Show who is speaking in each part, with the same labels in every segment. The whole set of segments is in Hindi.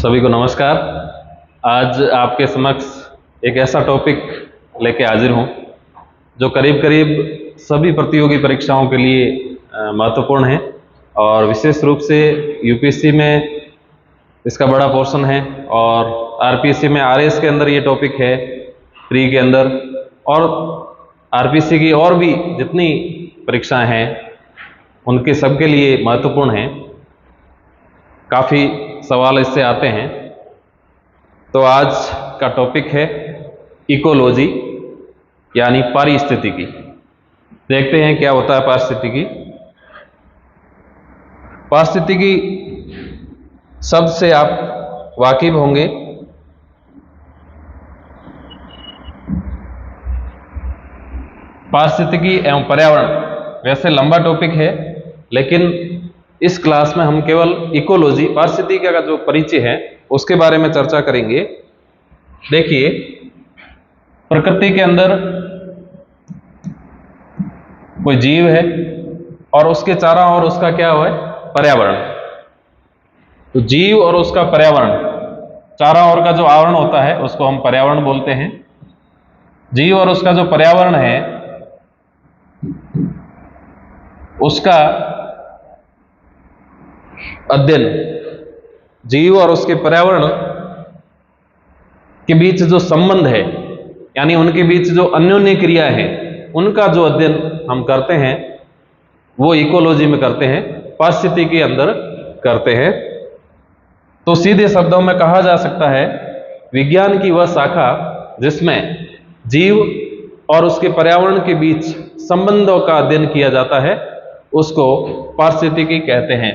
Speaker 1: सभी को नमस्कार। आज आपके समक्ष एक ऐसा टॉपिक लेके हाजिर हूँ जो करीब करीब सभी प्रतियोगी परीक्षाओं के लिए महत्वपूर्ण है और विशेष रूप से यूपीएससी में इसका बड़ा पोर्शन है और आरपीएससी में आरएस के अंदर ये टॉपिक है, प्री के अंदर, और आरपीएससी की और भी जितनी परीक्षाएं हैं उनके सबके लिए महत्वपूर्ण है। काफ़ी सवाल इससे आते हैं। तो आज का टॉपिक है इकोलॉजी यानी पारिस्थितिकी। देखते हैं क्या होता है पारिस्थितिकी। पारिस्थितिकी शब्द से आप वाकिफ होंगे। पारिस्थितिकी एवं पर्यावरण वैसे लंबा टॉपिक है, लेकिन इस क्लास में हम केवल इकोलॉजी, पारिस्थितिकी का जो परिचय है उसके बारे में चर्चा करेंगे। देखिए, प्रकृति के अंदर कोई जीव है और उसके चारों ओर उसका क्या है, पर्यावरण। तो जीव और उसका पर्यावरण, चारों ओर का जो आवरण होता है उसको हम पर्यावरण बोलते हैं। जीव और उसका जो पर्यावरण है उसका अध्ययन, जीव और उसके पर्यावरण के बीच जो संबंध है यानी उनके बीच जो अन्योन्य क्रिया है उनका जो अध्ययन हम करते हैं वो इकोलॉजी में करते हैं, पारिस्थितिकी के अंदर करते हैं। तो सीधे शब्दों में कहा जा सकता है विज्ञान की वह शाखा जिसमें जीव और उसके पर्यावरण के बीच संबंधों का अध्ययन किया जाता है उसको पारिस्थितिकी कहते हैं।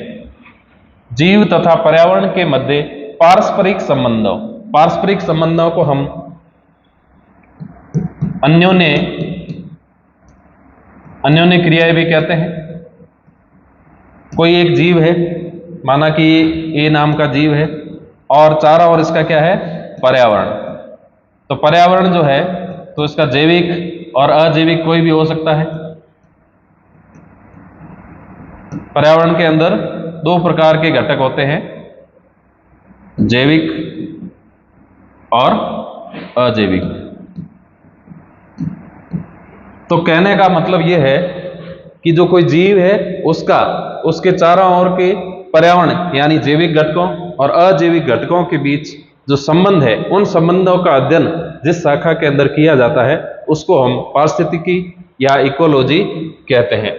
Speaker 1: जीव तथा पर्यावरण के मध्य पारस्परिक संबंधों को हम अन्योन्य क्रियाएं भी कहते हैं। कोई एक जीव है, माना कि ए नाम का जीव है और चारों ओर इसका क्या है, पर्यावरण। तो पर्यावरण जो है तो इसका जैविक और अजैविक कोई भी हो सकता है। पर्यावरण के अंदर दो प्रकार के घटक होते हैं, जैविक और अजैविक। तो कहने का मतलब यह है कि जो कोई जीव है उसके चारों ओर के पर्यावरण यानी जैविक घटकों और अजैविक घटकों के बीच जो संबंध है उन संबंधों का अध्ययन जिस शाखा के अंदर किया जाता है उसको हम पारिस्थितिकी या इकोलॉजी कहते हैं।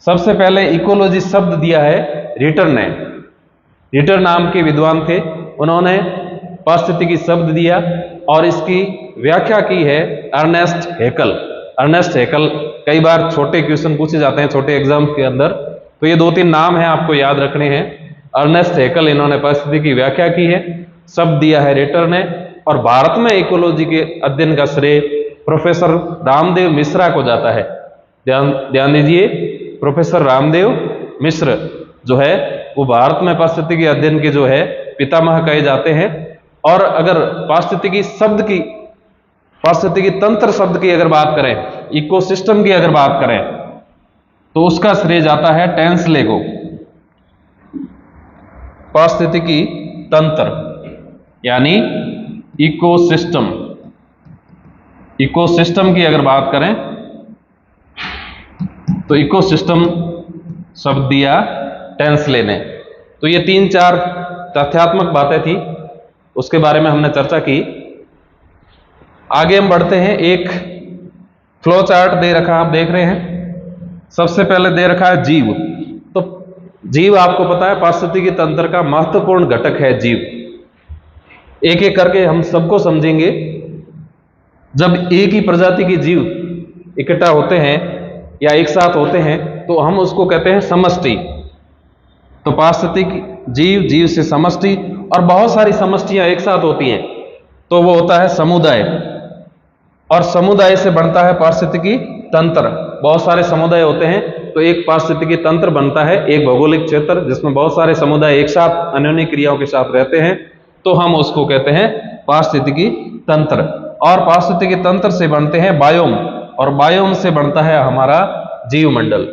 Speaker 1: सबसे पहले इकोलॉजी शब्द दिया है रिटर ने। रिटर नाम के विद्वान थे, उन्होंने पारिस्थितिकी शब्द दिया और इसकी व्याख्या की है अर्नेस्ट हैकल। अर्नेस्ट हैकल, कई बार छोटे क्वेश्चन पूछे जाते हैं छोटे एग्जाम के अंदर, तो ये दो तीन नाम हैं आपको याद रखने हैं। अर्नेस्ट हैकल, इन्होंने पारिस्थितिकी की व्याख्या की है, शब्द दिया है रिटर ने। और भारत में इकोलॉजी के अध्ययन का श्रेय प्रोफेसर रामदेव मिश्रा को जाता है। ध्यान दीजिए, प्रोफेसर रामदेव मिश्र जो है वो भारत में पारिस्थितिकी अध्ययन के जो है पितामह कहे जाते हैं। और अगर पारिस्थितिकी तंत्र शब्द की अगर बात करें, इकोसिस्टम की अगर बात करें, तो उसका श्रेय जाता है टेंसले को। पारिस्थितिकी तंत्र यानी इकोसिस्टम की अगर बात करें तो इकोसिस्टम शब्द दिया टेंसले ने। तो ये 3-4 तथ्यात्मक बातें थी, उसके बारे में हमने चर्चा की। आगे हम बढ़ते हैं। एक फ्लो चार्ट दे रखा, आप देख रहे हैं। सबसे पहले दे रखा है जीव। तो जीव आपको पता है पारिस्थितिकी तंत्र का महत्वपूर्ण घटक है जीव। एक एक करके हम सबको समझेंगे। जब एक ही प्रजाति के जीव इकट्ठा होते हैं या एक साथ होते हैं तो हम उसको कहते हैं समष्टि। तो पारिस्थितिकी जीव से समष्टि, और बहुत सारी समष्टियां एक साथ होती हैं तो वो होता है समुदाय, और समुदाय से बनता है पारिस्थितिकी तंत्र। बहुत सारे समुदाय होते हैं तो एक पारिस्थितिकी तंत्र बनता है, एक भौगोलिक क्षेत्र जिसमें बहुत सारे समुदाय एक साथ अन्योन्य क्रियाओं के साथ रहते हैं, तो हम उसको कहते हैं पारिस्थितिकी तंत्र। और पारिस्थितिकी तंत्र से बनते हैं बायोम, और बायोम से बनता है हमारा जीव मंडल।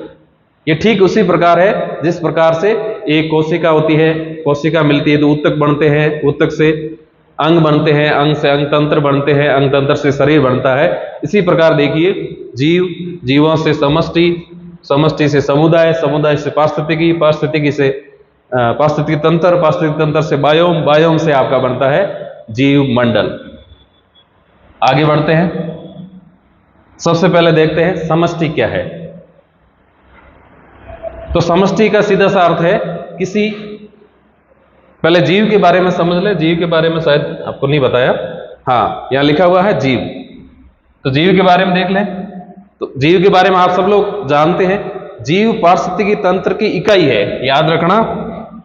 Speaker 1: ये ठीक उसी प्रकार है जिस प्रकार से एक कोशिका होती है, कोशिका मिलती है तो ऊतक बनते हैं, ऊतक से अंग बनते हैं, अंग से अंग तंत्र बनते हैं, अंग तंत्र से शरीर बनता है। इसी प्रकार देखिए जीव, जीवों से समष्टि, समष्टि से समुदाय, समुदाय से पारिस्थितिकी, पारिस्थितिकी से पारिस्थितिकी तंत्र, पारिस्थितिकी तंत्र से बायोम, बायोम से आपका बनता है जीव मंडल। आगे बढ़ते हैं, सबसे पहले देखते हैं समष्टि क्या है। तो समष्टि का सीधा सा अर्थ है किसी, पहले जीव के बारे में समझ ले, जीव के बारे में शायद आपको नहीं बताया, हाँ यहां लिखा हुआ है जीव, तो जीव के बारे में देख लें। तो जीव के बारे में आप सब लोग जानते हैं, जीव पारिस्थितिकी तंत्र की इकाई है, याद रखना,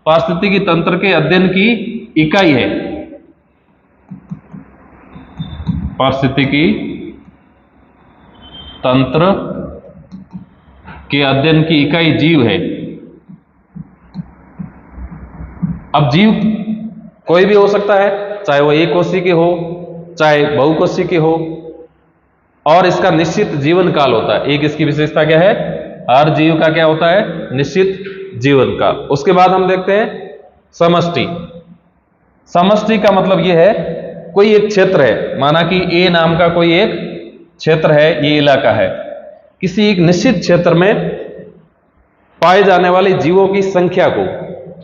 Speaker 1: पारिस्थितिकी तंत्र के अध्ययन की इकाई है। पारिस्थितिकी तंत्र के अध्ययन की इकाई जीव है। अब जीव कोई भी हो सकता है, चाहे वो एक कोशी के हो, चाहे बहुकोशी के हो, और इसका निश्चित जीवन काल होता है। एक इसकी विशेषता क्या है, हर जीव का क्या होता है, निश्चित जीवन काल। उसके बाद हम देखते हैं समष्टि। समष्टि का मतलब यह है कोई एक क्षेत्र है, माना कि ए नाम का कोई एक क्षेत्र है, ये इलाका है, किसी एक निश्चित क्षेत्र में पाए जाने वाले जीवों की संख्या को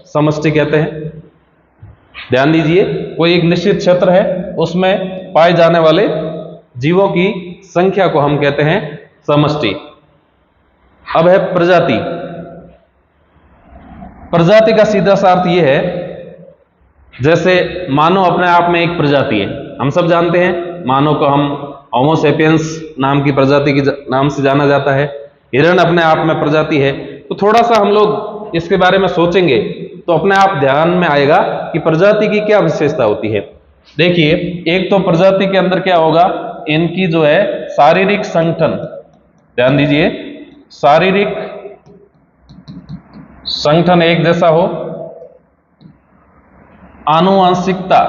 Speaker 1: समष्टि कहते हैं। ध्यान दीजिए, कोई एक निश्चित क्षेत्र है, उसमें पाए जाने वाले जीवों की संख्या को हम कहते हैं समष्टि। अब है प्रजाति। प्रजाति का सीधा सा अर्थ यह है, जैसे मानव अपने आप में एक प्रजाति है, हम सब जानते हैं मानव को हम होमो सेपियंस नाम की प्रजाति के नाम से जाना जाता है। हिरण अपने आप में प्रजाति है। तो थोड़ा सा हम लोग इसके बारे में सोचेंगे तो अपने आप ध्यान में आएगा कि प्रजाति की क्या विशेषता होती है। देखिए, एक तो प्रजाति के अंदर क्या होगा, इनकी जो है शारीरिक संगठन, ध्यान दीजिए, शारीरिक संगठन एक जैसा हो, आनुवांशिकता,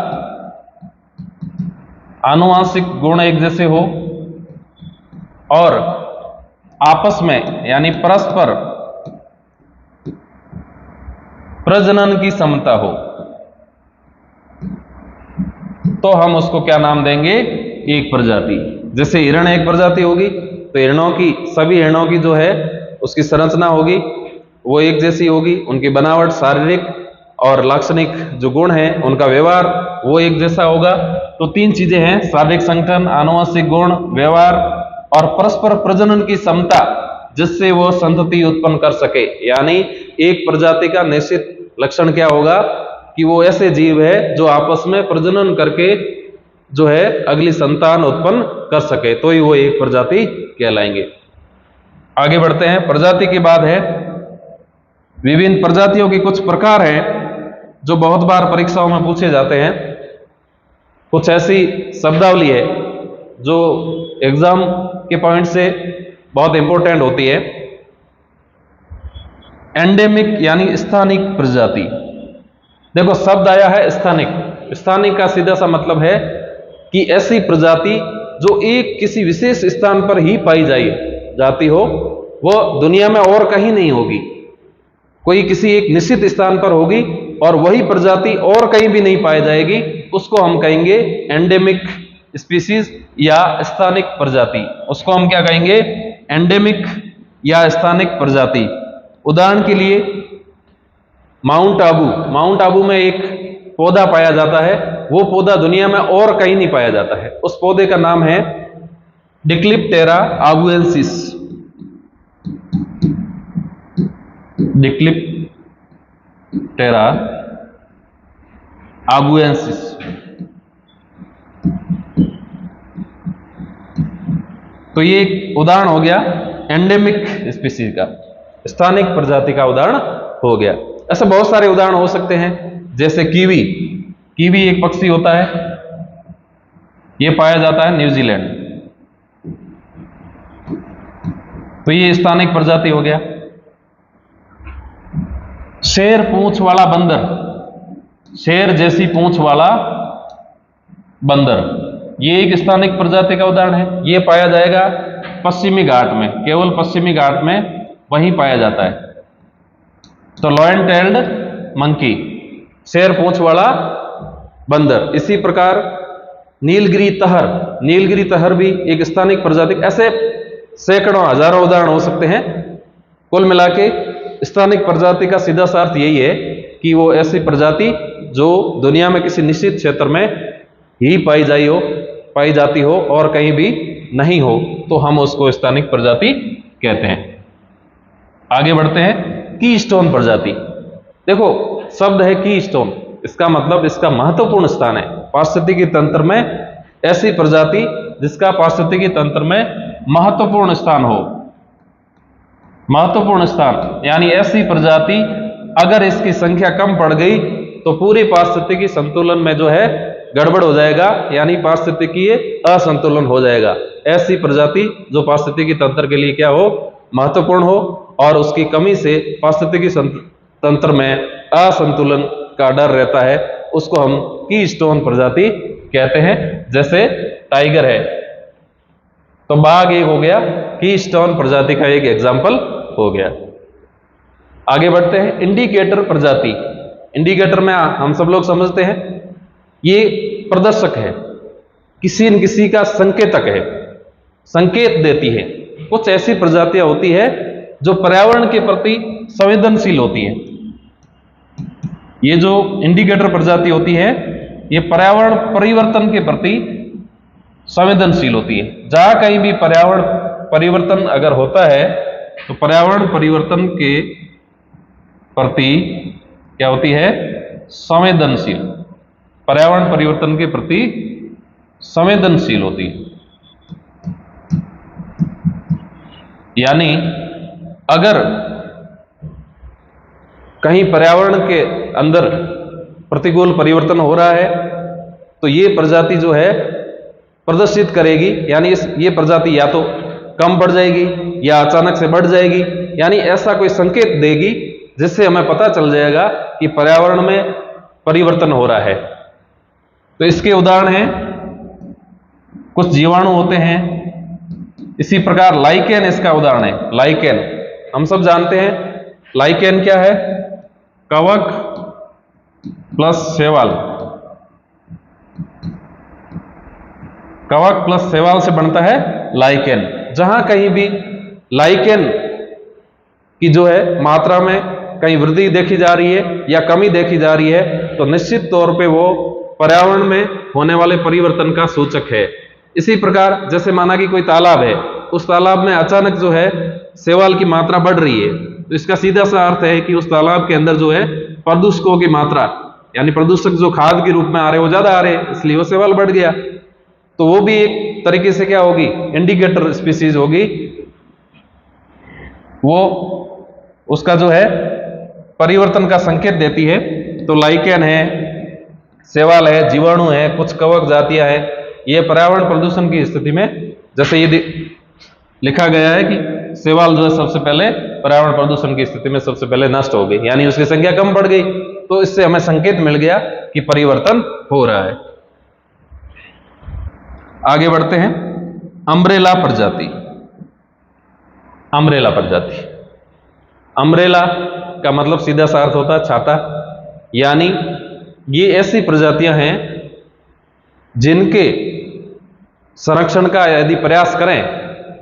Speaker 1: आनुवांशिक गुण एक जैसे हो, और आपस में यानी परस्पर प्रजनन की क्षमता हो, तो हम उसको क्या नाम देंगे, एक प्रजाति। जैसे हिरण एक प्रजाति होगी तो हिरणों की, सभी हिरणों की जो है उसकी संरचना होगी वो एक जैसी होगी, उनकी बनावट, शारीरिक और लाक्षणिक जो गुण हैं, उनका व्यवहार वो एक जैसा होगा। तो तीन चीजें हैं, शारीरिक संगठन, आनुवंशिक गुण, व्यवहार और परस्पर प्रजनन की क्षमता, जिससे वो संतति उत्पन्न कर सके। यानी एक प्रजाति का निश्चित लक्षण क्या होगा कि वो ऐसे जीव है जो आपस में प्रजनन करके जो है अगली संतान उत्पन्न कर सके, तो ही वो एक प्रजाति कहलाएंगे। आगे बढ़ते हैं, प्रजाति के बाद है विभिन्न प्रजातियों के कुछ प्रकार हैं जो बहुत बार परीक्षाओं में पूछे जाते हैं। कुछ ऐसी शब्दावली है जो एग्जाम के पॉइंट से बहुत इंपॉर्टेंट होती है। एंडेमिक यानी स्थानिक प्रजाति। देखो शब्द आया है स्थानिक। स्थानिक का सीधा सा मतलब है कि ऐसी प्रजाति जो एक किसी विशेष स्थान पर ही पाई जाती हो, वो दुनिया में और कहीं नहीं होगी, कोई किसी एक निश्चित स्थान पर होगी और वही प्रजाति और कहीं भी नहीं पाई जाएगी, उसको हम कहेंगे एंडेमिक स्पीसीज या स्थानिक प्रजाति। उसको हम क्या कहेंगे, एंडेमिक या स्थानिक प्रजाति। उदाहरण के लिए माउंट आबू, माउंट आबू में एक पौधा पाया जाता है, वो पौधा दुनिया में और कहीं नहीं पाया जाता है। उस पौधे का नाम है डिक्लिप्टेरा आबुएंसिस। डिक्लिप्टेरा आबुएंसिस। तो ये एक उदाहरण हो गया एंडेमिक स्पीसीज का, स्थानिक प्रजाति का उदाहरण हो गया। ऐसे बहुत सारे उदाहरण हो सकते हैं, जैसे कीवी। कीवी एक पक्षी होता है, यह पाया जाता है न्यूजीलैंड, तो ये स्थानिक प्रजाति हो गया। शेर पूंछ वाला बंदर, शेर जैसी पूंछ वाला बंदर, ये एक स्थानिक प्रजाति का उदाहरण है। ये पाया जाएगा पश्चिमी घाट में, केवल पश्चिमी घाट में वहीं पाया जाता है। तो लॉयन टेल्ड मंकी, शेर पूंछ वाला बंदर। इसी प्रकार नीलगिरी तहर, नीलगिरी तहर भी एक स्थानिक प्रजाति। ऐसे सैकड़ों हजारों उदाहरण हो सकते हैं। कुल मिला के स्थानिक प्रजाति का सीधा सा अर्थ यही है कि वो ऐसी प्रजाति जो दुनिया में किसी निश्चित क्षेत्र में ही पाई जाती हो और कहीं भी नहीं हो, तो हम उसको स्थानिक प्रजाति कहते हैं। आगे बढ़ते हैं। की स्टोन प्रजाति। देखो शब्द है की स्टोन, इसका मतलब इसका महत्वपूर्ण स्थान है पारिस्थितिकी तंत्र में। ऐसी प्रजाति जिसका पारिस्थितिकी तंत्र में महत्वपूर्ण स्थान हो, महत्वपूर्ण स्थान यानी ऐसी प्रजाति अगर इसकी संख्या कम पड़ गई तो पूरी पारिस्थितिकी संतुलन में जो है गड़बड़ हो जाएगा, यानी पारिस्थितिकी असंतुलन हो जाएगा। ऐसी प्रजाति जो पारिस्थितिकी तंत्र के लिए क्या हो, महत्वपूर्ण हो और उसकी कमी से पारिस्थितिकी तंत्र में असंतुलन का डर रहता है, उसको हम की स्टोन प्रजाति कहते हैं। जैसे टाइगर है तो बाघ एक हो गया, की स्टोन प्रजाति का एक एग्जाम्पल हो गया। आगे बढ़ते हैं। इंडिकेटर प्रजाति। इंडिकेटर में हम सब लोग समझते हैं ये प्रदर्शक है, किसी न किसी का संकेतक है, संकेत देती है। कुछ ऐसी प्रजातियां होती है जो पर्यावरण के प्रति संवेदनशील होती है। ये जो इंडिकेटर प्रजाति होती है ये पर्यावरण परिवर्तन के प्रति संवेदनशील होती है। जहां कहीं भी पर्यावरण परिवर्तन अगर होता है तो पर्यावरण परिवर्तन के प्रति क्या होती है, संवेदनशील। पर्यावरण परिवर्तन के प्रति संवेदनशील होती है। यानी अगर कहीं पर्यावरण के अंदर प्रतिकूल परिवर्तन हो रहा है तो ये प्रजाति जो है प्रदर्शित करेगी, यानी ये प्रजाति या तो कम बढ़ जाएगी या अचानक से बढ़ जाएगी, यानी ऐसा कोई संकेत देगी जिससे हमें पता चल जाएगा कि पर्यावरण में परिवर्तन हो रहा है। तो इसके उदाहरण हैं, कुछ जीवाणु होते हैं। इसी प्रकार लाइकेन इसका उदाहरण है। लाइकेन हम सब जानते हैं, लाइकेन क्या है, कवक प्लस शैवाल। कवक प्लस शैवाल से बनता है लाइकेन। जहां कहीं भी लाइकेन की जो है मात्रा में कहीं वृद्धि देखी जा रही है या कमी देखी जा रही है तो निश्चित तौर पे वो पर्यावरण में होने वाले परिवर्तन का सूचक है। इसी प्रकार जैसे माना कि कोई तालाब है, उस तालाब में अचानक जो है शैवाल की मात्रा बढ़ रही है, तो इसका सीधा सा अर्थ है कि उस तालाब के अंदर जो है प्रदूषकों की मात्रा, यानी प्रदूषक जो खाद के रूप में आ रहे वो ज्यादा आ रहे, इसलिए वो शैवाल बढ़ गया। तो वो भी एक तरीके से क्या होगी, इंडिकेटर स्पीसीज होगी। वो उसका जो है परिवर्तन का संकेत देती है। तो लाइकेन है, शैवाल है, जीवाणु है, कुछ कवक जातियां हैं, ये पर्यावरण प्रदूषण की स्थिति में, जैसे ये लिखा गया है कि शैवाल जो है सबसे पहले पर्यावरण प्रदूषण की स्थिति में सबसे पहले नष्ट हो गई, यानी उसकी संख्या कम बढ़ गई। तो इससे हमें संकेत मिल गया कि परिवर्तन हो रहा है। आगे बढ़ते हैं। अम्ब्रेला प्रजाति। अम्ब्रेला प्रजाति, अम्ब्रेला का मतलब सीधा सा अर्थ होता है छाता, यानी ये ऐसी प्रजातियां हैं जिनके संरक्षण का यदि प्रयास करें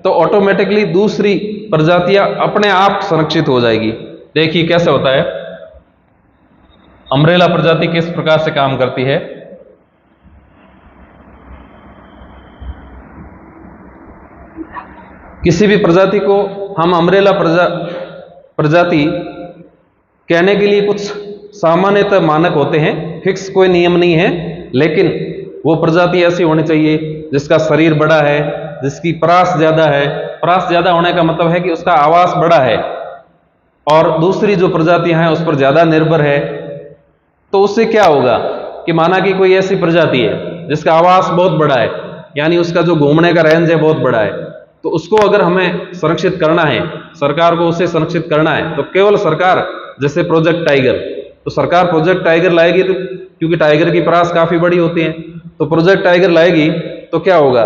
Speaker 1: तो ऑटोमेटिकली दूसरी प्रजातियां अपने आप संरक्षित हो जाएगी। देखिए कैसे होता है। अम्ब्रेला प्रजाति किस प्रकार से काम करती है। किसी भी प्रजाति को हम अम्ब्रेला प्रजाति कहने के लिए कुछ सामान्यतः मानक होते हैं, फिक्स कोई नियम नहीं है, लेकिन वो प्रजाति ऐसी होनी चाहिए जिसका शरीर बड़ा है, जिसकी परास ज्यादा है। परास ज्यादा होने का मतलब है कि उसका आवास बड़ा है और दूसरी जो प्रजातियां हैं उस पर ज्यादा निर्भर है। तो उससे क्या होगा कि माना कि कोई ऐसी प्रजाति है जिसका आवास बहुत बड़ा है, यानी उसका जो घूमने का रेंज है बहुत बड़ा है, तो उसको अगर हमें संरक्षित करना है, सरकार को उसे संरक्षित करना है, तो केवल सरकार, जैसे प्रोजेक्ट टाइगर, तो सरकार प्रोजेक्ट टाइगर लाएगी, तो क्योंकि टाइगर की परास काफी बड़ी होती है, तो प्रोजेक्ट टाइगर लाएगी तो क्या होगा,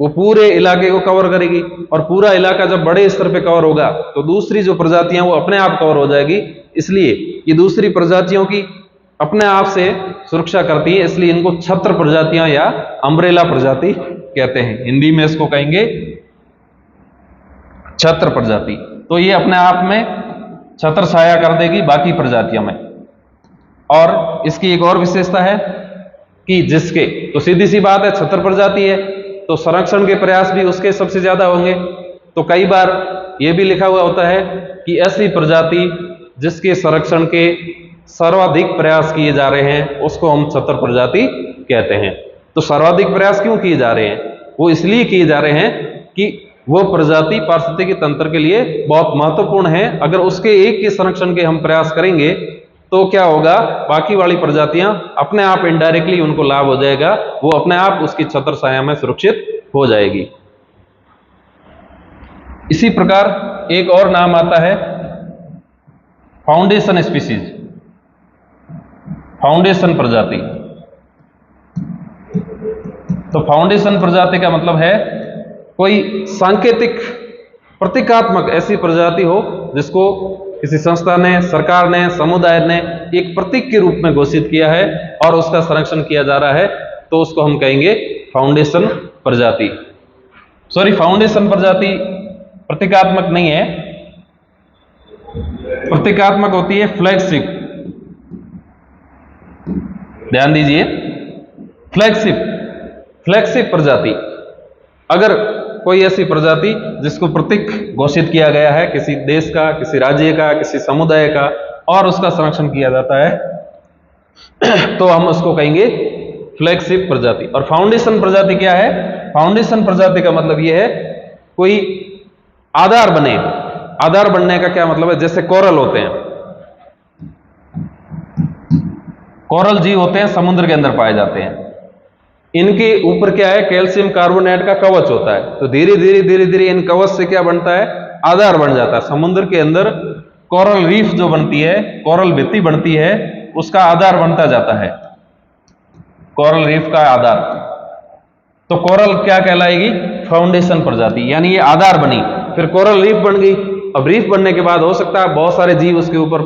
Speaker 1: वो पूरे इलाके को कवर करेगी और पूरा इलाका जब बड़े स्तर पे कवर होगा तो दूसरी जो प्रजातियां वो अपने आप कवर हो जाएगी। इसलिए ये दूसरी प्रजातियों की अपने आप से सुरक्षा करती है, इसलिए इनको छत्र प्रजातियां या अम्ब्रेला प्रजाति कहते हैं। हिंदी में इसको कहेंगे छत्र प्रजाति। तो ये अपने आप में छत्र छाया कर देगी बाकी प्रजातियों में। और इसकी एक और विशेषता है कि जिसके, तो सीधी सी बात है छत्र प्रजाति है तो संरक्षण के प्रयास भी उसके सबसे ज्यादा होंगे। तो कई बार यह भी लिखा हुआ होता है कि ऐसी प्रजाति जिसके संरक्षण के सर्वाधिक प्रयास किए जा रहे हैं उसको हम छत्र प्रजाति कहते हैं। तो सर्वाधिक प्रयास क्यों किए जा रहे हैं? वो इसलिए किए जा रहे हैं कि वो प्रजाति पारिस्थितिकी तंत्र के लिए बहुत महत्वपूर्ण है। अगर उसके एक के संरक्षण के हम प्रयास करेंगे तो क्या होगा, बाकी वाली प्रजातियां अपने आप इनडायरेक्टली उनको लाभ हो जाएगा, वो अपने आप उसकी छत्र छाया में सुरक्षित हो जाएगी। इसी प्रकार एक और नाम आता है फाउंडेशन स्पीसीज, फाउंडेशन प्रजाति। तो फाउंडेशन प्रजाति का मतलब है कोई सांकेतिक प्रतीकात्मक ऐसी प्रजाति हो जिसको किसी संस्था ने, सरकार ने, समुदाय ने एक प्रतीक के रूप में घोषित किया है और उसका संरक्षण किया जा रहा है, तो उसको हम कहेंगे फाउंडेशन प्रजाति। सॉरी, फाउंडेशन प्रजाति प्रतीकात्मक नहीं है, प्रतीकात्मक होती है फ्लैगशिप। ध्यान दीजिए, फ्लैगशिप प्रजाति। अगर कोई ऐसी प्रजाति जिसको प्रतीक घोषित किया गया है किसी देश का, किसी राज्य का, किसी समुदाय का, और उसका संरक्षण किया जाता है तो हम उसको कहेंगे फ्लैगशिप प्रजाति। और फाउंडेशन प्रजाति क्या है? फाउंडेशन प्रजाति का मतलब यह है कोई आधार बने। आधार बनने का क्या मतलब है? जैसे कोरल होते हैं, कोरल जीव होते हैं, समुद्र के अंदर पाए जाते हैं। इनके ऊपर क्या है? कैल्शियम कार्बोनेट का कवच होता है। तो धीरे धीरे इन कवच से क्या बनता है? आधार बन जाता है। समुद्र के अंदर कोरल रीफ जो बनती है, कोरल भित्ति बनती है, उसका आधार बनता जाता है, कोरल रीफ का आधार। तो कोरल क्या कहलाएगी? फाउंडेशन प्रजाति। यानी ये आधार बनी, फिर कोरल रीफ बन गई। अब रीफ बनने के बाद हो सकता है बहुत सारे जीव उसके ऊपर,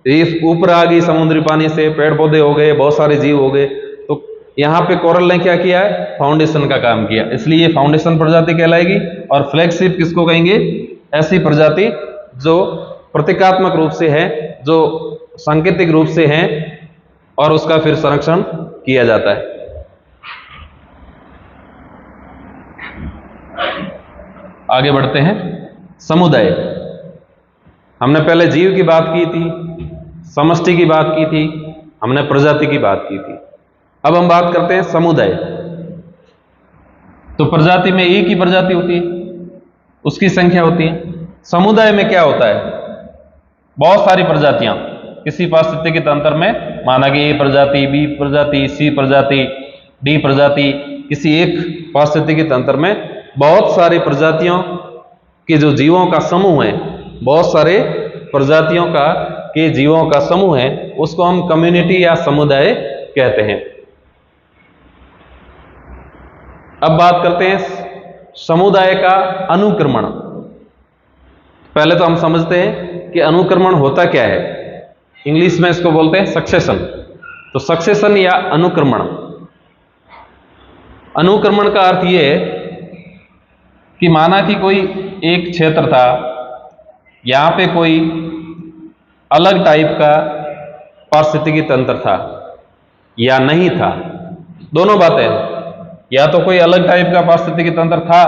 Speaker 1: रीफ ऊपर आ गई समुद्री पानी से, पेड़ पौधे हो गए, बहुत सारे जीव हो गए। तो यहां पे कोरल ने क्या किया है? फाउंडेशन का काम किया, इसलिए ये फाउंडेशन प्रजाति कहलाएगी। और फ्लैगशिप किसको कहेंगे? ऐसी प्रजाति जो प्रतीकात्मक रूप से है, जो सांकेतिक रूप से है और उसका फिर संरक्षण किया जाता है। आगे बढ़ते हैं। समुदाय, हमने पहले जीव की बात की थी, समष्टि की बात की थी, हमने प्रजाति की बात की थी। अब हम बात करते हैं समुदाय। तो प्रजाति में एक ही प्रजाति होती है, उसकी संख्या होती है। समुदाय में क्या होता है? बहुत सारी प्रजातियां किसी पारिस्थितिकी तंत्र में, माना कि ए प्रजाति, बी प्रजाति, सी प्रजाति, डी प्रजाति, किसी एक पारिस्थितिकी तंत्र में बहुत सारी प्रजातियों के जो जीवों का समूह है, बहुत सारे प्रजातियों का के जीवों का समूह है, उसको हम कम्युनिटी या समुदाय कहते हैं। अब बात करते हैं समुदाय का अनुक्रमण। पहले तो हम समझते हैं कि अनुक्रमण होता क्या है। इंग्लिश में इसको बोलते हैं सक्सेशन। तो सक्सेशन या अनुक्रमण, अनुक्रमण का अर्थ यह है कि माना कि कोई एक क्षेत्र था, यहां पे कोई अलग टाइप का पारिस्थितिकी तंत्र था या नहीं था, दोनों बातें हैं। या तो कोई अलग टाइप का पारिस्थितिकी तंत्र था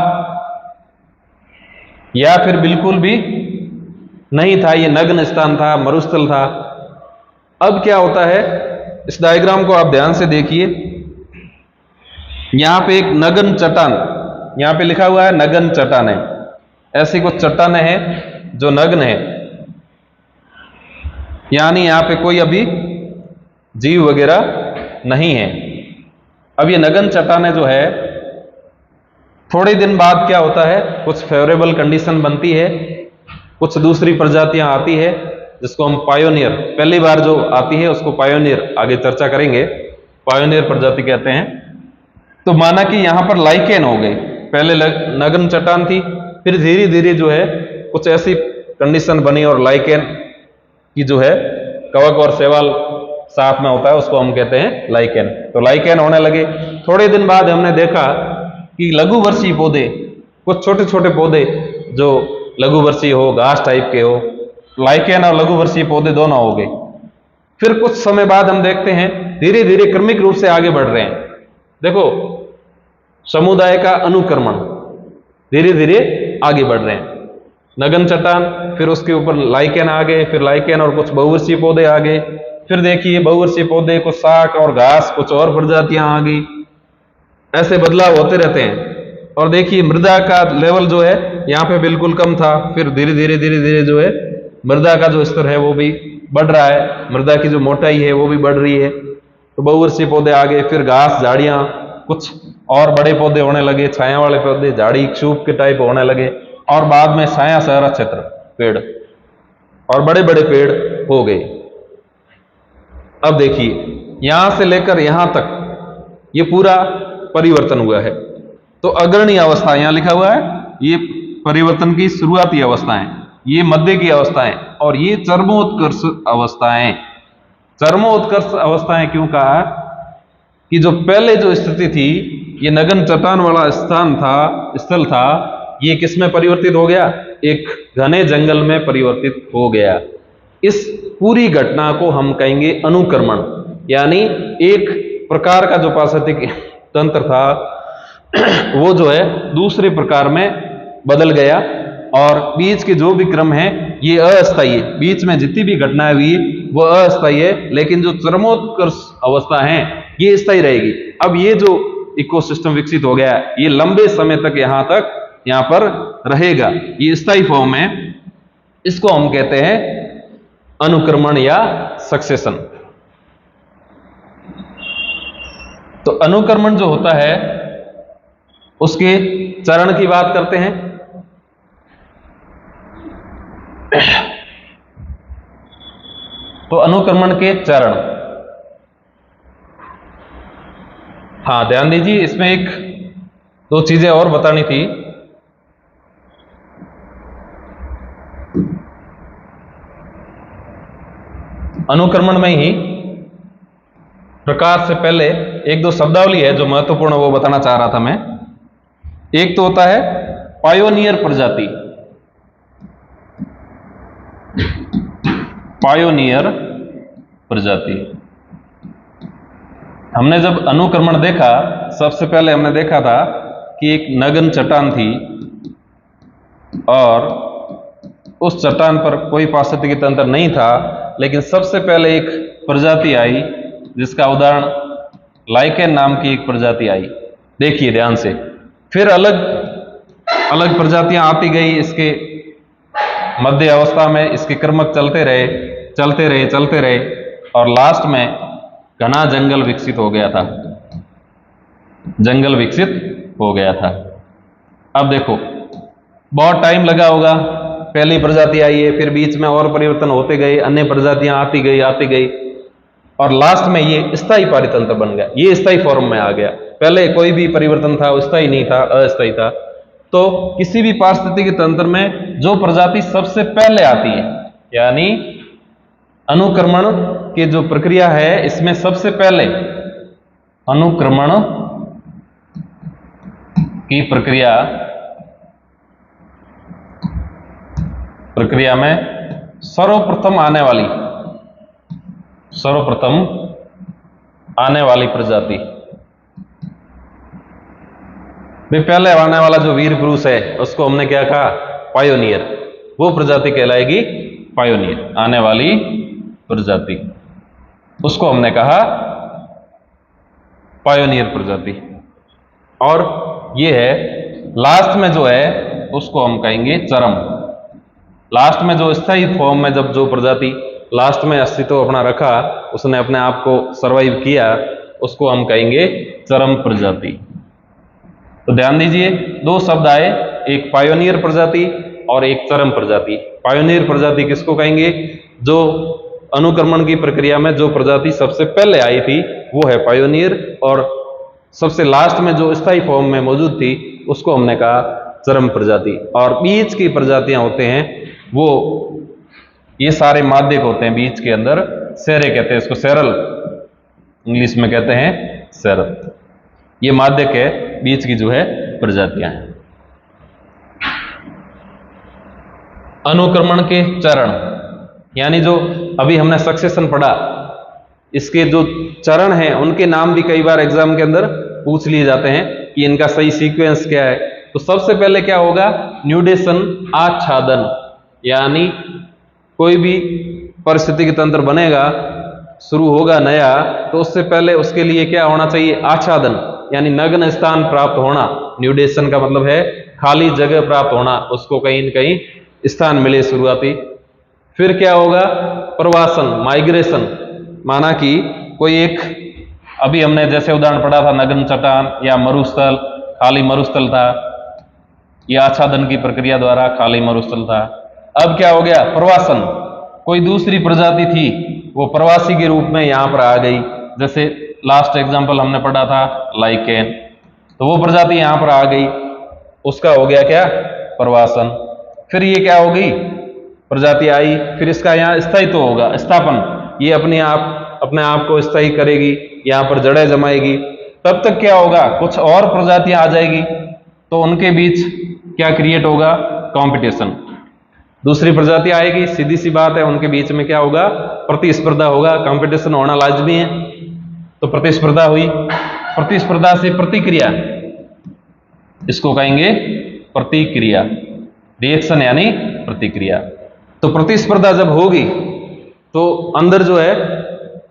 Speaker 1: या फिर बिल्कुल भी नहीं था, ये नग्न स्थान था, मरुस्थल था। अब क्या होता है, इस डायग्राम को आप ध्यान से देखिए। यहां पे एक नग्न चट्टान, यहां पे लिखा हुआ है नग्न चट्टान है, ऐसी कुछ चट्टानें हैं जो नग्न है, यानी यहां पे कोई अभी जीव वगैरह नहीं है। अब ये नग्न चट्टानें जो है, थोड़े दिन बाद क्या होता है, कुछ फेवरेबल कंडीशन बनती है, कुछ दूसरी प्रजातियां आती है जिसको हम पायोनियर, पहली बार जो आती है उसको पायोनियर, आगे चर्चा करेंगे, पायोनियर प्रजाति कहते हैं। तो माना कि यहां पर लाइकेन हो गए, पहले नग्न चट्टान थी, फिर धीरे धीरे जो है कुछ ऐसी कंडीशन बनी और लाइकेन की जो है कवक और शैवाल साथ में होता है उसको हम कहते हैं लाइकेन। तो लाइकेन होने लगे। थोड़े दिन बाद हमने देखा कि लघुवर्षीय पौधे, कुछ छोटे छोटे पौधे जो लघुवर्षीय हो, घास टाइप के हो, लाइकेन और लघुवर्षीय पौधे दोनों हो गए। फिर कुछ समय बाद हम देखते हैं धीरे धीरे क्रमिक रूप से आगे बढ़ रहे हैं। देखो, समुदाय का अनुक्रमण धीरे धीरे आगे बढ़ रहे हैं। नगन चट्टान, फिर उसके ऊपर लाइकेन आ गए, फिर लाइकेन और कुछ बहुवर्षीय पौधे आ गए। फिर देखिए बहुवर्षीय पौधे, कुछ शाक और घास, कुछ और प्रजातियां आ गई। ऐसे बदलाव होते रहते हैं। और देखिए मृदा का लेवल जो है यहाँ पे बिल्कुल कम था, फिर धीरे धीरे जो है मृदा का जो स्तर है वो भी बढ़ रहा है, मृदा की जो मोटाई है वो भी बढ़ रही है। तो बहुवर्षीय पौधे आ गए, फिर घास, झाड़ियां, कुछ और बड़े पौधे होने लगे, छाया वाले पौधे, झाड़ी क्षूप के टाइप होने लगे, और बाद में छाया सहरा क्षेत्र, पेड़ और बड़े बड़े पेड़ हो गए। अब देखिए यहां से लेकर यहां तक ये पूरा परिवर्तन हुआ है। तो अग्रणी अवस्था यहां लिखा हुआ है, ये परिवर्तन की शुरुआती अवस्थाएं, ये मध्य की अवस्थाएं, और ये चरमोत्कर्ष अवस्थाएं। चरमोत्कर्ष अवस्थाएं क्यों कहा? कि जो पहले जो स्थिति थी, ये नगन चट्टान वाला स्थान था, स्थल था, ये किस में परिवर्तित हो गया? एक घने जंगल में परिवर्तित हो गया। इस पूरी घटना को हम कहेंगे अनुक्रमण, यानी एक प्रकार का जो पारिस्थितिक तंत्र था वो जो है दूसरे प्रकार में बदल गया, और बीच के जो भी क्रम है ये अस्थायी है। बीच में जितनी भी घटनाएं हुई वो अस्थायी है, लेकिन जो चरमोत्कर्ष अवस्था है ये स्थायी रहेगी। अब ये जो इकोसिस्टम विकसित हो गया ये लंबे समय तक यहाँ पर रहेगा, ये स्थायी फॉर्म है। इसको हम कहते हैं अनुक्रमण या सक्सेशन। तो अनुक्रमण जो होता है उसके चरण की बात करते हैं। तो अनुक्रमण के चरण, हाँ ध्यान दीजिए, इसमें एक दो चीजें और बतानी थी। अनुक्रमण में ही प्रकार से पहले एक दो शब्दावली है जो महत्वपूर्ण, वो बताना चाह रहा था मैं। एक तो होता है पायोनियर प्रजाति। पायोनियर प्रजाति, हमने जब अनुक्रमण देखा सबसे पहले हमने देखा था कि एक नगन चट्टान थी और उस चट्टान पर कोई पारिस्थितिकी तंत्र नहीं था, लेकिन सबसे पहले एक प्रजाति आई जिसका उदाहरण लाइकेन नाम की एक प्रजाति आई। देखिए ध्यान से, फिर अलग अलग प्रजातियां आती गई इसके मध्य अवस्था में, इसके क्रमक चलते रहे और लास्ट में घना जंगल विकसित हो गया था। जंगल विकसित हो गया था। अब देखो बहुत टाइम लगा होगा, पहली प्रजाति आई है, फिर बीच में और परिवर्तन होते गए, अन्य प्रजातियां आती गई और लास्ट में ये स्थायी पारितंत्र बन गया, ये स्थायी फॉर्म में आ गया। पहले कोई भी परिवर्तन था, स्थायी नहीं था, अस्थायी था। तो किसी भी पारिस्थितिकी तंत्र में जो प्रजाति सबसे पहले आती है, यानी अनुक्रमण की जो प्रक्रिया है इसमें सबसे पहले अनुक्रमण की प्रक्रिया में सर्वप्रथम आने वाली प्रजाति, पहले आने वाला जो वीर पुरुष है उसको हमने क्या कहा? पायोनियर। वो प्रजाति कहलाएगी पायोनियर, आने वाली प्रजाति, उसको हमने कहा पायोनियर प्रजाति। और ये है लास्ट में जो है उसको हम कहेंगे चरम। लास्ट में जो स्थायी फॉर्म में जब जो प्रजाति लास्ट में अस्तित्व अपना रखा, उसने अपने आप को सरवाइव किया, उसको हम कहेंगे चरम प्रजाति। तो ध्यान दीजिए, दो शब्द आए, एक पायोनियर प्रजाति और एक चरम प्रजाति। पायोनियर प्रजाति किसको कहेंगे? जो अनुक्रमण की प्रक्रिया में जो प्रजाति सबसे पहले आई थी वो है पायोनियर, और सबसे लास्ट में जो स्थायी फॉर्म में मौजूद थी उसको हमने कहा चरम प्रजाति। और बीच की प्रजातियां होते हैं वो ये सारे माध्यक होते हैं बीच के अंदर, सेरे कहते हैं इसको, सेरल इंग्लिश में कहते हैं सेरल। ये माध्य के बीच की जो है प्रजातियां हैं। अनुक्रमण के चरण, यानी जो अभी हमने सक्सेशन पढ़ा, इसके जो चरण हैं उनके नाम भी कई बार एग्जाम के अंदर पूछ लिए जाते हैं कि इनका सही सीक्वेंस क्या है। तो सबसे पहले क्या होगा, न्यूडेशन, आच्छादन, यानी कोई भी पारिस्थितिकी तंत्र बनेगा, शुरू होगा नया, तो उससे पहले उसके लिए क्या होना चाहिए, आच्छादन, यानी नग्न स्थान प्राप्त होना। न्यूडेशन का मतलब है खाली जगह प्राप्त होना, उसको कहीं न कहीं स्थान मिले शुरुआती। फिर क्या होगा, प्रवासन, माइग्रेशन, माना कि कोई एक, अभी हमने जैसे उदाहरण पढ़ा था नग्न चट्टान या मरुस्थल, खाली मरुस्थल था, यह आच्छादन की प्रक्रिया द्वारा खाली मरुस्थल था। अब क्या हो गया, प्रवासन, कोई दूसरी प्रजाति थी वो प्रवासी के रूप में यहां पर आ गई, जैसे लास्ट एग्जांपल हमने पढ़ा था लाइकेन, तो वो प्रजाति यहां पर आ गई, उसका हो गया क्या, प्रवासन। फिर ये क्या होगी, प्रजाति आई, फिर इसका यहाँ स्थायित्व होगा, स्थापन, ये अपने आप को स्थायी करेगी, यहां पर जड़ें जमाएगी। तब तक क्या होगा, कुछ और प्रजातियां आ जाएगी, तो उनके बीच क्या क्रिएट होगा, कंपटीशन। दूसरी प्रजाति आएगी, सीधी सी बात है, उनके बीच में क्या होगा, प्रतिस्पर्धा होगा, कंपटीशन होना लाजमी है। तो प्रतिस्पर्धा हुई, प्रतिस्पर्धा से प्रतिक्रिया, इसको कहेंगे प्रतिक्रिया, रिएक्शन यानी प्रतिक्रिया। तो प्रतिस्पर्धा जब होगी तो अंदर जो है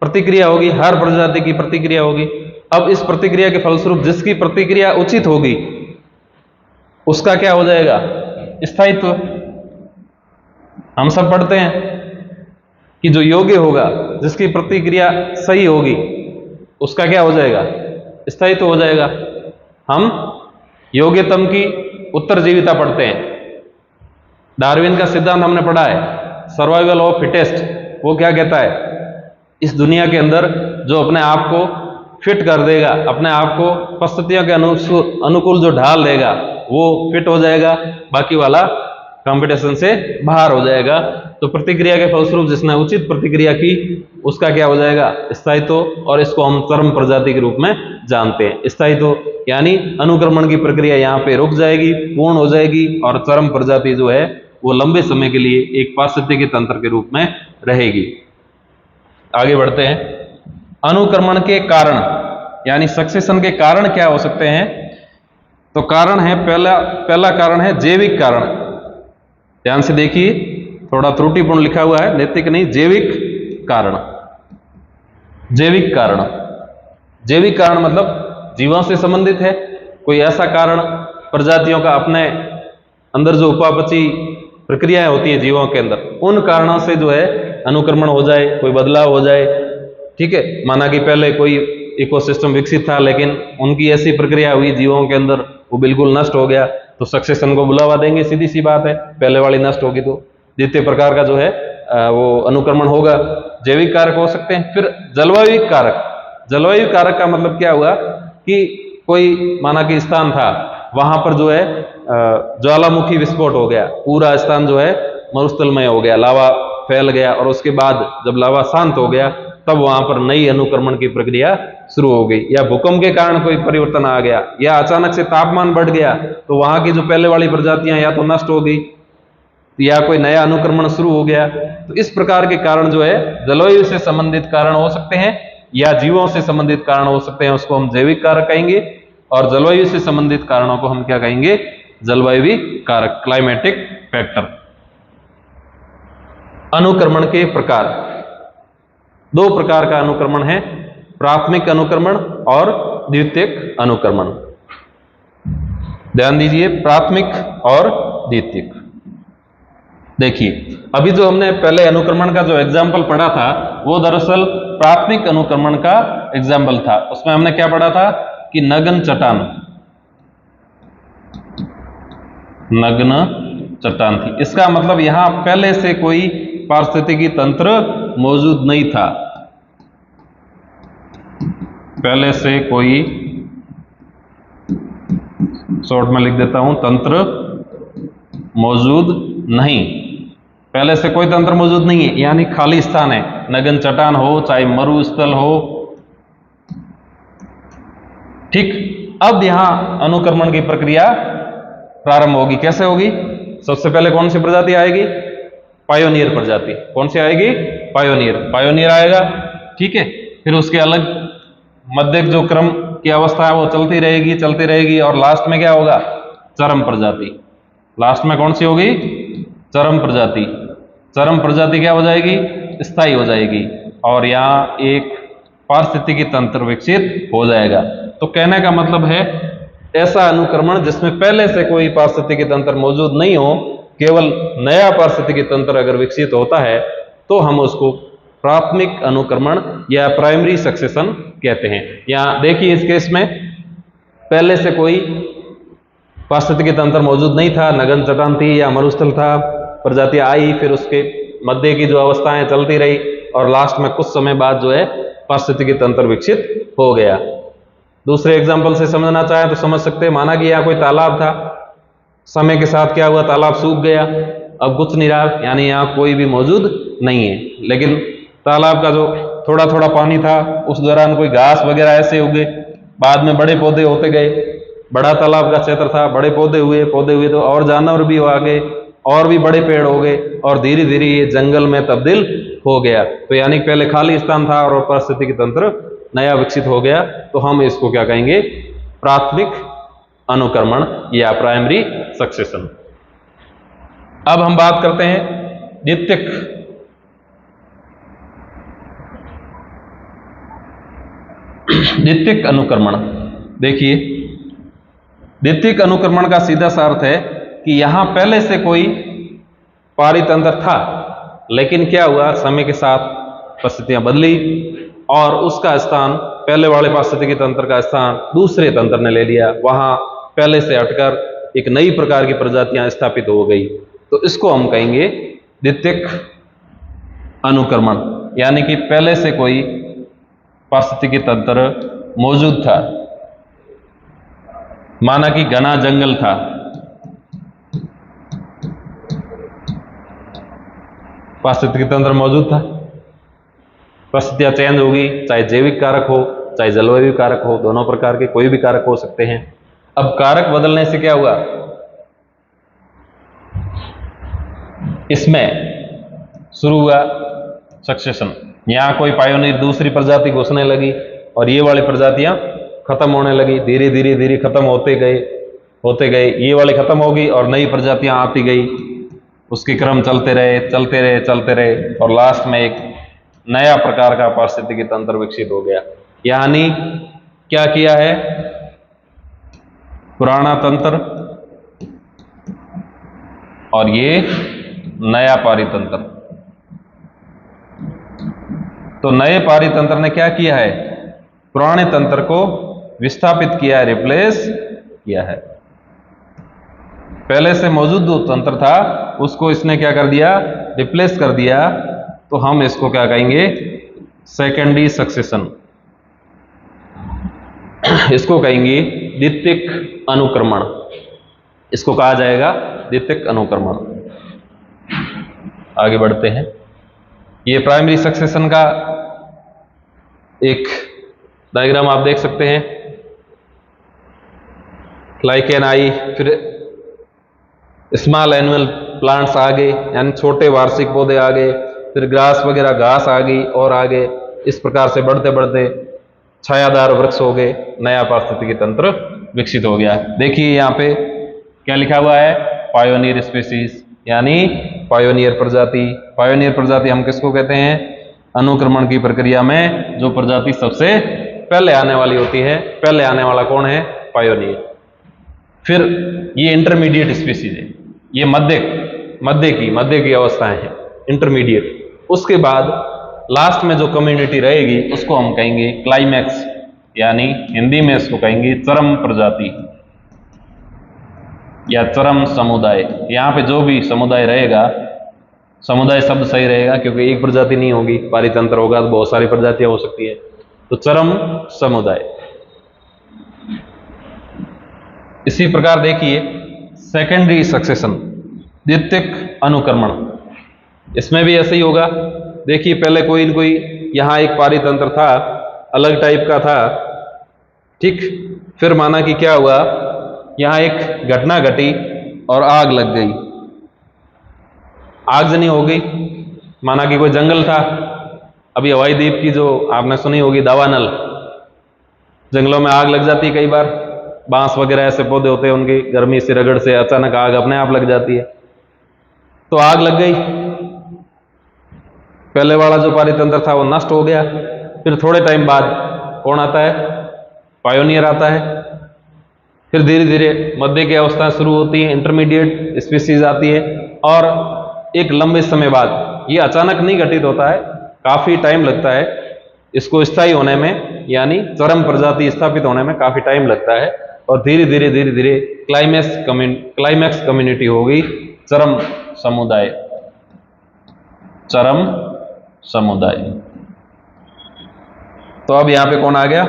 Speaker 1: प्रतिक्रिया होगी, हर प्रजाति की प्रतिक्रिया होगी। अब इस प्रतिक्रिया के फलस्वरूप जिसकी प्रतिक्रिया उचित होगी उसका क्या हो जाएगा, स्थायित्व। हम सब पढ़ते हैं कि जो योग्य होगा, जिसकी प्रतिक्रिया सही होगी, उसका क्या हो जाएगा, स्थायित्व हो जाएगा। हम योग्यतम की उत्तरजीविता पढ़ते हैं, डार्विन का सिद्धांत हमने पढ़ा है, सर्वाइवल ऑफ फिटेस्ट। वो क्या कहता है, इस दुनिया के अंदर जो अपने आप को फिट कर देगा, अपने आप को परिस्थितियों के अनुकूल जो ढाल देगा वो फिट हो जाएगा, बाकी वाला कंपटीशन से बाहर हो जाएगा। तो प्रतिक्रिया के फलस्वरूप जिसने उचित प्रतिक्रिया की उसका क्या हो जाएगा, स्थायित्व, और इसको हम चरम प्रजाति के रूप में जानते हैं। स्थायित्व यानी अनुक्रमण की प्रक्रिया यहाँ पे रुक जाएगी, पूर्ण हो जाएगी, और चरम प्रजाति जो है वो लंबे समय के लिए एक पारिस्थितिकी तंत्र के रूप में रहेगी। आगे बढ़ते हैं। अनुक्रमण के कारण, यानी सक्सेशन के कारण क्या हो सकते हैं। तो कारण है, पहला कारण है जैविक कारण। ध्यान से देखिए, थोड़ा त्रुटिपूर्ण लिखा हुआ है, नैतिक नहीं, जैविक कारण। जैविक कारण, जैविक कारण मतलब जीवों से संबंधित है। कोई ऐसा कारण, प्रजातियों का अपने अंदर जो उपापचयी प्रक्रियाएं होती है जीवों के अंदर, उन कारणों से जो है अनुक्रमण हो जाए, कोई बदलाव हो जाए। ठीक है, माना कि पहले कोई इकोसिस्टम विकसित था, लेकिन उनकी ऐसी प्रक्रिया हुई जीवों के अंदर, वो बिल्कुल नष्ट हो गया, तो सक्सेशन को बुलावा देंगे, सीधी सी बात है। पहले वाली नष्ट होगी तो द्वितीय प्रकार का जो है वो अनुक्रमण होगा। जैविक कारक हो सकते हैं। फिर जलवायु कारक। जलवायु कारक का मतलब क्या हुआ कि कोई माना कि स्थान था, वहां पर जो है ज्वालामुखी विस्फोट हो गया, पूरा स्थान जो है मरुस्थलमय हो गया, लावा फैल गया, और उसके बाद जब लावा शांत हो गया तब वहां पर नई अनुक्रमण की प्रक्रिया शुरू हो गई। या भूकंप के कारण कोई परिवर्तन आ गया, या अचानक से तापमान बढ़ गया, तो वहां की जो पहले वाली प्रजातियां या तो नष्ट हो गई या कोई नया अनुक्रमण शुरू हो गया। तो इस प्रकार के कारण जो है जलवायु से संबंधित कारण हो सकते हैं या जीवों से संबंधित कारण हो सकते हैं, उसको हम जैविक कारक कहेंगे। और जलवायु से संबंधित कारणों को हम क्या कहेंगे, जलवायु कारक, क्लाइमेटिक फैक्टर। अनुक्रमण के प्रकार, दो प्रकार का अनुक्रमण है, प्राथमिक अनुक्रमण और द्वितीयक अनुक्रमण। ध्यान दीजिए, प्राथमिक और द्वितीयक। देखिए, अभी जो हमने पहले अनुक्रमण का जो एग्जाम्पल पढ़ा था वो दरअसल प्राथमिक अनुक्रमण का एग्जाम्पल था। उसमें हमने क्या पढ़ा था कि नग्न चट्टान, नग्न चट्टान थी। इसका मतलब यहां पहले से कोई पारिस्थितिकी तंत्र मौजूद नहीं था, पहले से कोई, शॉर्ट में लिख देता हूं, तंत्र मौजूद नहीं, पहले से कोई तंत्र मौजूद नहीं है, यानी खाली स्थान है, नगन चट्टान हो, चाहे मरुस्थल हो। ठीक, अब यहां अनुक्रमण की प्रक्रिया प्रारंभ होगी। कैसे होगी? सबसे पहले कौन सी प्रजाति आएगी? पायोनियर प्रजाति। कौन सी आएगी? पायोनियर। पायोनियर आएगा, ठीक है। फिर उसके अलग मध्यक जो क्रम की अवस्था है वो चलती रहेगी, चलती रहेगी, और लास्ट में क्या होगा? चरम प्रजाति। लास्ट में कौन सी होगी? चरम प्रजाति। चरम प्रजाति क्या हो जाएगी? स्थायी हो जाएगी, और यहां एक पारिस्थितिकी तंत्र विकसित हो जाएगा। तो कहने का मतलब है ऐसा अनुक्रमण जिसमें पहले से कोई पारिस्थितिकी तंत्र मौजूद नहीं हो, केवल नया पारिस्थितिकी तंत्र अगर विकसित होता है तो हम उसको प्राथमिक अनुक्रमण या प्राइमरी सक्सेशन कहते हैं। यहां देखिए इस केस में पहले से कोई पारिस्थितिकी तंत्र मौजूद नहीं था, नगन चट्टान थी या मरुस्थल था, प्रजाति आई, फिर उसके मध्य की जो अवस्थाएं चलती रही, और लास्ट में कुछ समय बाद जो है पारिस्थितिकी तंत्र विकसित हो गया। दूसरे एग्जाम्पल से समझना चाहें तो समझ सकते हैं। माना कि यहाँ कोई तालाब था, समय के साथ क्या हुआ? तालाब सूख गया, अब कुछ नहीं रहा, यानी यहाँ कोई भी मौजूद नहीं है। लेकिन तालाब का जो थोड़ा थोड़ा पानी था उस दौरान कोई घास वगैरह ऐसे उगे, बाद में बड़े पौधे होते गए, बड़ा तालाब का क्षेत्र था, बड़े पौधे हुए तो और जानवर भी आ गए, और भी बड़े पेड़ हो गए, और धीरे धीरे ये जंगल में तब्दील हो गया। तो यानी पहले खाली स्थान था और पारिस्थितिकी तंत्र नया विकसित हो गया। तो हम इसको क्या कहेंगे? प्राथमिक अनुक्रमण या प्राइमरी सक्सेशन। अब हम बात करते हैं द्वितीयक। द्वितीयक अनुक्रमण। देखिए द्वितीयक अनुक्रमण का सीधा सा अर्थ है कि यहां पहले से कोई पारितंत्र था, लेकिन क्या हुआ? समय के साथ परिस्थितियां बदली और उसका स्थान, पहले वाले पारिस्थितिकी तंत्र का स्थान दूसरे तंत्र ने ले लिया। वहां पहले से हटकर एक नई प्रकार की प्रजातियां स्थापित हो गई। तो इसको हम कहेंगे द्वितीयक अनुक्रमण, यानी कि पहले से कोई पारिस्थितिकी तंत्र मौजूद था। माना कि घना जंगल था, पारिस्थितिकी तंत्र मौजूद था, परिस्थितियां चेंज होगी, चाहे जैविक कारक हो चाहे जलवायु कारक हो, दोनों प्रकार के कोई भी कारक हो सकते हैं। अब कारक बदलने से क्या हुआ? इसमें शुरू हुआ सक्सेशन। यहां कोई पायोनियर दूसरी प्रजाति घुसने लगी और ये वाली प्रजातियां खत्म होने लगी, धीरे धीरे धीरे खत्म होते गए, ये वाली खत्म होगी और नई प्रजातियां आती गई। उसके क्रम चलते रहे और लास्ट में एक नया प्रकार का पारिस्थितिकी तंत्र विकसित हो गया। यानी क्या किया है? पुराना तंत्र और ये नया पारितंत्र। तो नए पारितंत्र ने क्या किया है? पुराने तंत्र को विस्थापित किया है, रिप्लेस किया है। पहले से मौजूद जो तंत्र था उसको इसने क्या कर दिया? रिप्लेस कर दिया। तो हम इसको क्या कहेंगे? Secondary succession. इसको कहेंगे द्वितीयक अनुक्रमण। इसको कहा जाएगा द्वितीयक अनुक्रमण। आगे बढ़ते हैं। ये प्राइमरी सक्सेशन का एक डायग्राम आप देख सकते हैं। लाइकेन आई, फिर स्मॉल एनुअल प्लांट्स आ गए, यानी छोटे वार्षिक पौधे आ गए, फिर ग्रास वगैरह घास आ गई और आगे इस प्रकार से बढ़ते बढ़ते छायादार वृक्ष हो गए, नया पारिस्थितिकी तंत्र विकसित हो गया। देखिए यहाँ पे क्या लिखा हुआ है? पायोनियर स्पीसीज, यानी पायोनियर प्रजाति। पायोनियर प्रजाति हम किसको कहते हैं? अनुक्रमण की प्रक्रिया में जो प्रजाति सबसे पहले आने वाली होती है। पहले आने वाला कौन है? पायोनियर। फिर ये इंटरमीडिएट स्पीसीज है, ये मध्य की अवस्थाएं हैं, इंटरमीडिएट। उसके बाद लास्ट में जो कम्युनिटी रहेगी उसको हम कहेंगे क्लाइमैक्स, यानी हिंदी में इसको कहेंगे चरम प्रजाति या चरम समुदाय। यहाँ पे जो भी समुदाय रहेगा, समुदाय शब्द सही रहेगा क्योंकि एक प्रजाति नहीं होगी, पारितंत्र होगा तो बहुत सारी प्रजातियां हो सकती है। तो चरम समुदाय। इसी प्रकार देखिए सेकेंडरी सक्सेशन, द्वितीयक अनुक्रमण, इसमें भी ऐसे ही होगा। देखिए पहले कोई न कोई यहाँ एक पारितंत्र था, अलग टाइप का था, ठीक। फिर माना कि क्या हुआ, यहाँ एक घटना घटी और आग लग गई, आगजनी हो गई। माना कि कोई जंगल था, अभी हवाई द्वीप की जो आपने सुनी होगी दावानल, जंगलों में आग लग जाती है कई बार, बांस वगैरह ऐसे पौधे होते हैं, उनकी गर्मी से रगड़ से अचानक आग अपने आप लग जाती है। तो आग लग गई, पहले वाला जो पारितंत्र था वो नष्ट हो गया। फिर थोड़े टाइम बाद कौन आता है, पायोनियर आता है। फिर धीरे धीरे मध्य की अवस्थाएं शुरू होती हैं, इंटरमीडिएट स्पीसीज आती है, और एक लंबे समय बाद, ये अचानक नहीं घटित होता है, काफी टाइम लगता है इसको स्थायी होने में, यानी चरम प्रजाति स्थापित होने में काफी टाइम लगता है। और धीरे धीरे क्लाइमैक्स कम्युनिटी हो गई, चरम समुदाय, चरम समुदाय। तो अब यहां पे कौन आ गया,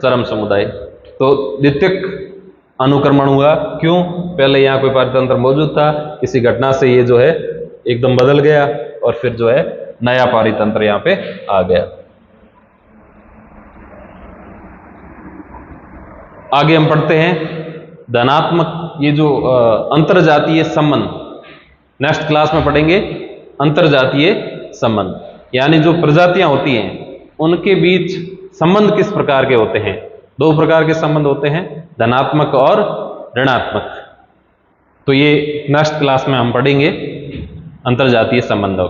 Speaker 1: चरम समुदाय। तो द्वितीयक अनुक्रमण हुआ, क्यों, पहले यहां कोई पारितंत्र मौजूद था, किसी घटना से ये जो है एकदम बदल गया, और फिर जो है नया पारितंत्र यहां पे आ गया। आगे हम पढ़ते हैं धनात्मक, ये जो अंतरजातीय संबंध, नेक्स्ट क्लास में पढ़ेंगे अंतरजातीय संबंध, यानी जो प्रजातियां होती हैं उनके बीच संबंध किस प्रकार के होते हैं। दो प्रकार के संबंध होते हैं, धनात्मक और ऋणात्मक। तो ये नेक्स्ट क्लास में हम पढ़ेंगे अंतरजातीय संबंधों।